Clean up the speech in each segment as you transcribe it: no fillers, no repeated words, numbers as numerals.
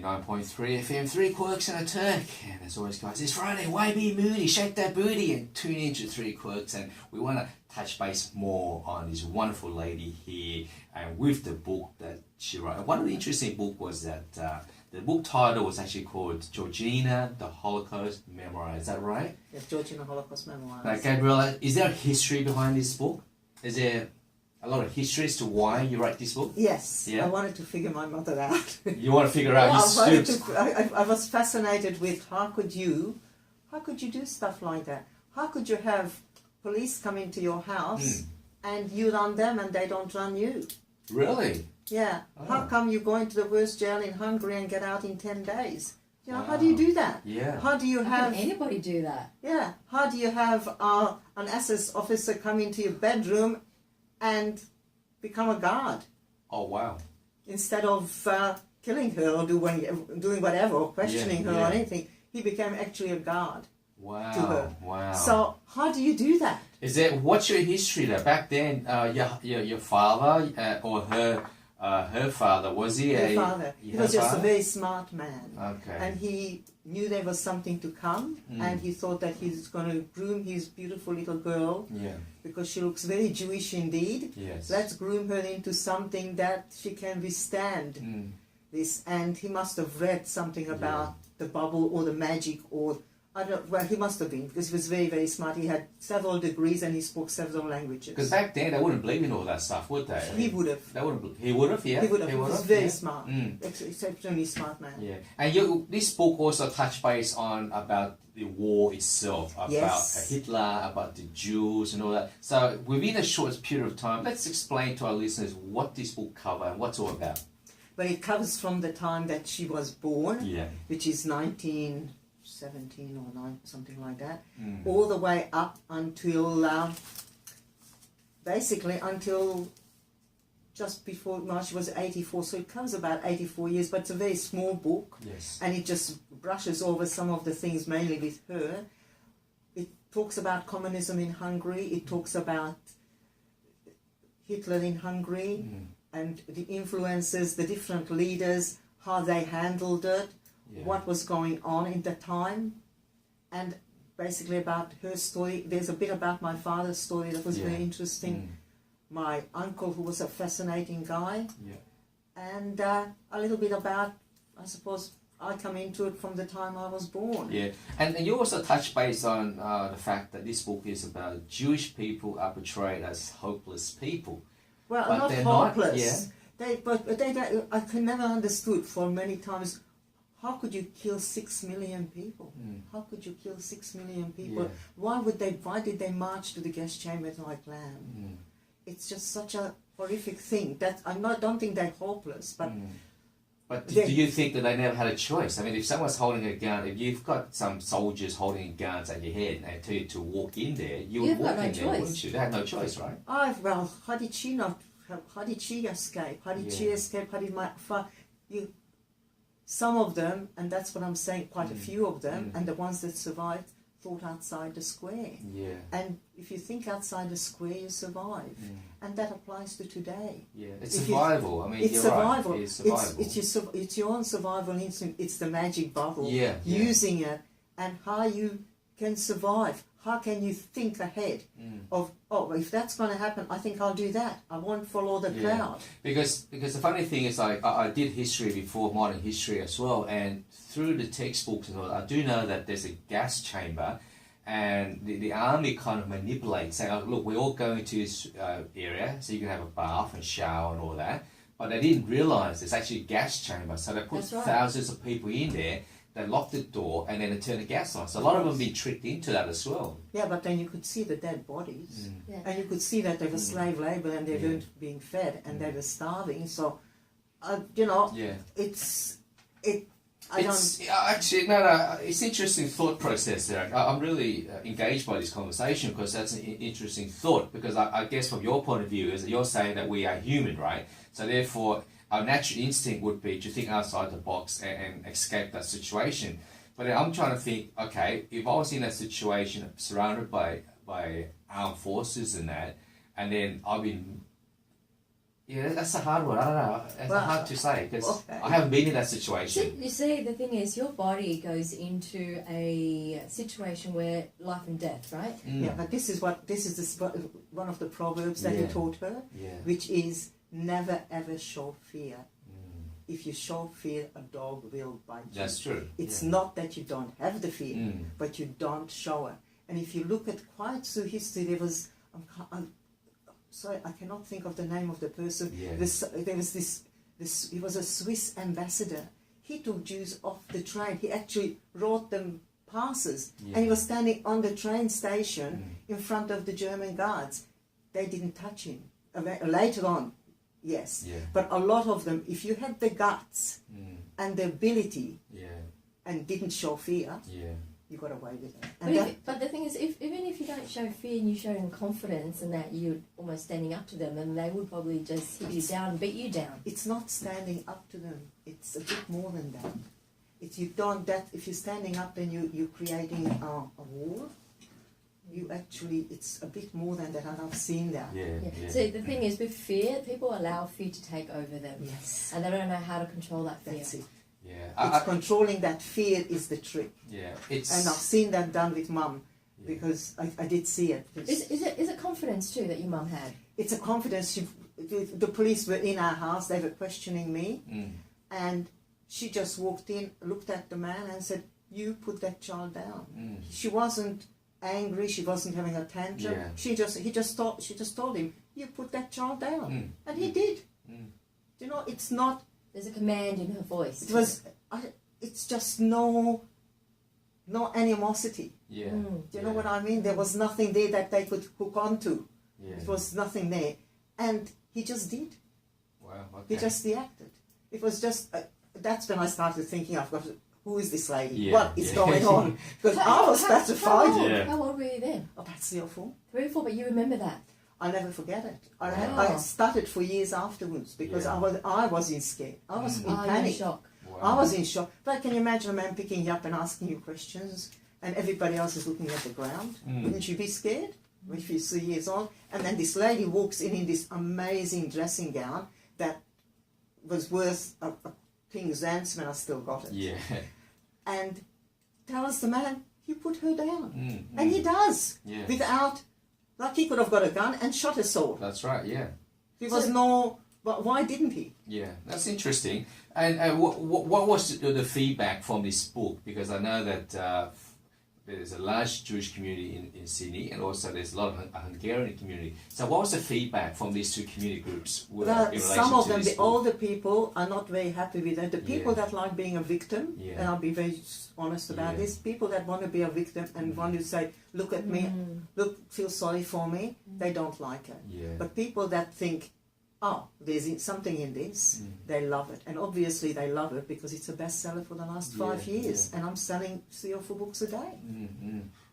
99.3 FM, 3 Quirks and a Turk. And as always, guys, it's Friday. Why be moody? Shake that booty and tune into 3 Quirks. And we want to touch base more on this wonderful lady here and with the book that she wrote. And one of the interesting book was that the book title was actually called Georgina, the Holocaust Memoirs. Is that right? Yes, Georgina Holocaust Memoirs. Now, Gabriella, is there a history behind this book? Is there a lot of history as to why you write this book? Yes, yeah? I wanted to figure my mother out. You want to figure out I was fascinated with how could you do stuff like that? How could you have police come into your house and you run them and they don't run you? Really? Yeah. Oh. How come you go into the worst jail in Hungary and get out in 10 days? You know, Wow. how do you do that? Yeah. How do you How have... can anybody do that? Yeah. How do you have an SS officer come into your bedroom and become a guard Oh, wow. instead of killing her or doing whatever or questioning her or anything? He became actually a guard Wow. to her. Wow. So how do you do that? Is that what's your history there? Back then, your father or her father, was he Her father. He was just a very smart man. Okay. And he knew there was something to come, and he thought that he's going to groom his beautiful little girl Yeah. because she looks very Jewish indeed. Yes. Let's groom her into something that she can withstand this. And he must have read something about the bubble or the magic or... I don't, well, he must have been, because he was very, very smart. He had several degrees and he spoke several languages. Because back then they wouldn't believe in all that stuff, would they? He would have. They wouldn't. He would have. Yeah. He would have. He was very yeah. smart. Exceptionally smart man. Yeah. And this book also touched base on about the war itself, about Hitler, about the Jews and all that. So within a short period of time, let's explain to our listeners what this book covers and what's all about. But it covers from the time that she was born, which is 1917 or 9, something like that, all the way up until, basically until just before, she was 84, so it covers about 84 years, but it's a very small book, and it just brushes over some of the things, mainly with her. It talks about communism in Hungary, it talks about Hitler in Hungary, and the influences, the different leaders, how they handled it, what was going on in the time, and basically about her story. There's a bit about my father's story that was very interesting. My uncle, who was a fascinating guy, and a little bit about, I suppose, I come into it from the time I was born. Yeah, and you also touch base on the fact that this book is about Jewish people are portrayed as hopeless people. Well, but not they're hopeless. Not, They, I can never understood for many times, how could you kill 6 million people? How could you kill 6 million people? Yeah. Why did they march to the gas chambers like lamb? It's just such a horrific thing. That don't think they're hopeless, but... But do you think that they never had a choice? I mean, if someone's holding a gun, if you've got some soldiers holding guns at your head and tell you to walk in there, you would walk in there, wouldn't you? They had no choice, right? Well, how did she not? How did she escape? How did she escape? How did my father? Some of them, and that's what I'm saying, quite a few of them, and the ones that survived, thought outside the square. Yeah. And if you think outside the square, you survive. And that applies to today. Yeah, it's survival. I mean, it's survival. Right. It's survival. It's your own survival instinct. It's the magic bubble. Using it, and how you can survive. How can you think ahead of, if that's going to happen, I think I'll do that. I won't follow the crowd. Because the funny thing is, I did history before, modern history as well, and through the textbooks and all, I do know that there's a gas chamber, and the army kind of manipulates, saying, oh, look, we're all going to this area, so you can have a bath and shower and all that. But they didn't realise there's actually a gas chamber, so they put thousands of people in there. They locked the door and then they turned the gas on. So a lot of them have been tricked into that as well. Yeah, but then you could see the dead bodies. And you could see that they were slave labour and they weren't being fed and they were starving. So, it's interesting thought process there. I'm really engaged by this conversation because that's an interesting thought. Because I guess from your point of view is that you're saying that we are human, right? So therefore, our natural instinct would be to think outside the box and escape that situation. But then I'm trying to think, okay, if I was in that situation, surrounded by armed forces and that, and then I've been Yeah, that's a hard one. I don't know. It's hard to say because okay. I haven't been in that situation. You see, the thing is, your body goes into a situation where life and death, right? Yeah, but this is one of the proverbs that he taught her, which is never ever show fear. If you show fear, a dog will bite you. That's true. It's not that you don't have the fear, but you don't show it. And if you look at quite through history, there was, sorry, I cannot think of the name of the person. Yeah. There was this, he was a Swiss ambassador. He took Jews off the train. He actually wrote them passes. And he was standing on the train station in front of the German guards. They didn't touch him. Later on, yes. Yeah. But a lot of them, if you had the guts and the ability and didn't show fear, you got away with it. And but the thing is, even if you don't show fear and you show them confidence and that you're almost standing up to them, then they would probably just hit you down and beat you down. It's not standing up to them. It's a bit more than that. If you're standing up, then you're creating a wall. You actually, it's a bit more than that, and I've seen that. So the thing is, with fear, people allow fear to take over them. Yes. And they don't know how to control that fear. That's it. Yeah. It's controlling that fear is the trick. Yeah. And I've seen that done with Mum, because I did see it. Is it confidence too that your mum had? It's a confidence. The police were in our house, they were questioning me, and she just walked in, looked at the man and said, "You put that child down." She wasn't angry, she wasn't having a tantrum. She just told him, "You put that child down." And he did. You know, it's not, there's a command in her voice. It's just no animosity. Do you know what I mean? There was nothing there that they could hook onto. It was nothing there. And he just did. Wow, okay. He just reacted. It was just, that's when I started thinking, who is this lady? What is going on? Because I was petrified. How old were you then? About 3 or 4. 3 or 4, but you remember that? I'll never forget it. I started for years afterwards because I was in scare. I was in panic. In shock. Wow. I was in shock. But can you imagine a man picking you up and asking you questions and everybody else is looking at the ground? Wouldn't you be scared if you're 3 years old? And then this lady walks in this amazing dressing gown that was worth a king's ransom, and I still got it. And tells the man, "You put her down." And he does. Without, like, he could have got a gun and shot us all. That's right, There was no, but why didn't he? Yeah, that's interesting. And what was the feedback from this book? Because I know that there's a large Jewish community in Sydney, and also there's a lot of Hungarian community. So what was the feedback from these two community groups? Some of them, the older people, are not very happy with it. The people that like being a victim, and I'll be very honest about this, people that want to be a victim and want to say, "Look at me, look, feel sorry for me," they don't like it. But people that think, "Oh, there's something in this," they love it. And obviously they love it because it's a bestseller for the last 5 years. And I'm selling 3 or 4 books a day.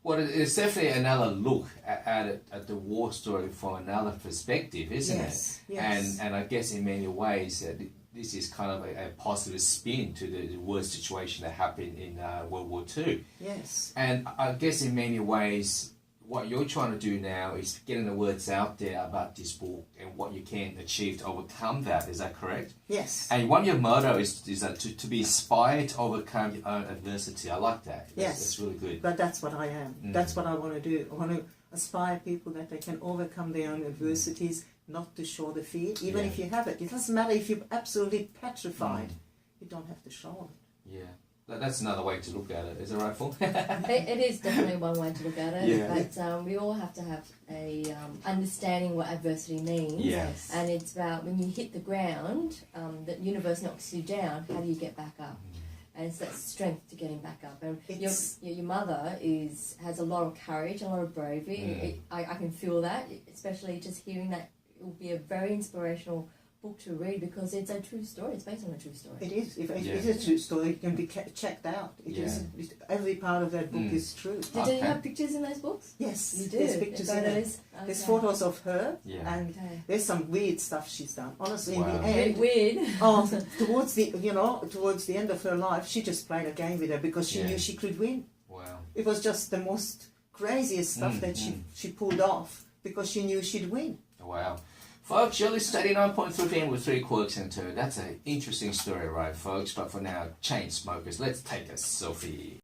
Well, it's definitely another look at the war story from another perspective, isn't it? Yes. And I guess in many ways this is kind of a positive spin to the worst situation that happened in World War II. Yes. And I guess in many ways, what you're trying to do now is getting the words out there about this book and what you can achieve to overcome that. Is that correct? Yes. And one of your motto is that to be inspired to overcome your own adversity. I like that. That's really good. But that's what I am. That's what I want to do. I want to inspire people that they can overcome their own adversities, not to show the fear, even if you have it. It doesn't matter if you're absolutely petrified. You don't have to show it. Yeah. That's another way to look at it. Is it right, Phil? It is definitely one way to look at it. But we all have to have a understanding what adversity means. Yes. And it's about when you hit the ground, the universe knocks you down, how do you get back up? And it's that strength to getting back up. And your mother has a lot of courage, a lot of bravery. I can feel that, especially just hearing that. It will be a very inspirational book to read because it's a true story. It's based on a true story. It is. If it's a true story, it can be checked out. It is. Every part of that book is true. Do you have pictures in those books? Yes, you do. There's pictures in it. Okay. There's photos of her, and there's some weird stuff she's done. Honestly, in the end, weird. Towards the end of her life, she just played a game with her because she knew she could win. Wow! It was just the most craziest stuff that she pulled off because she knew she'd win. Wow. Folks, you're listening to 89.3 PM with 3 quirks and 2. That's an interesting story, right, folks? But for now, chain smokers, let's take a selfie.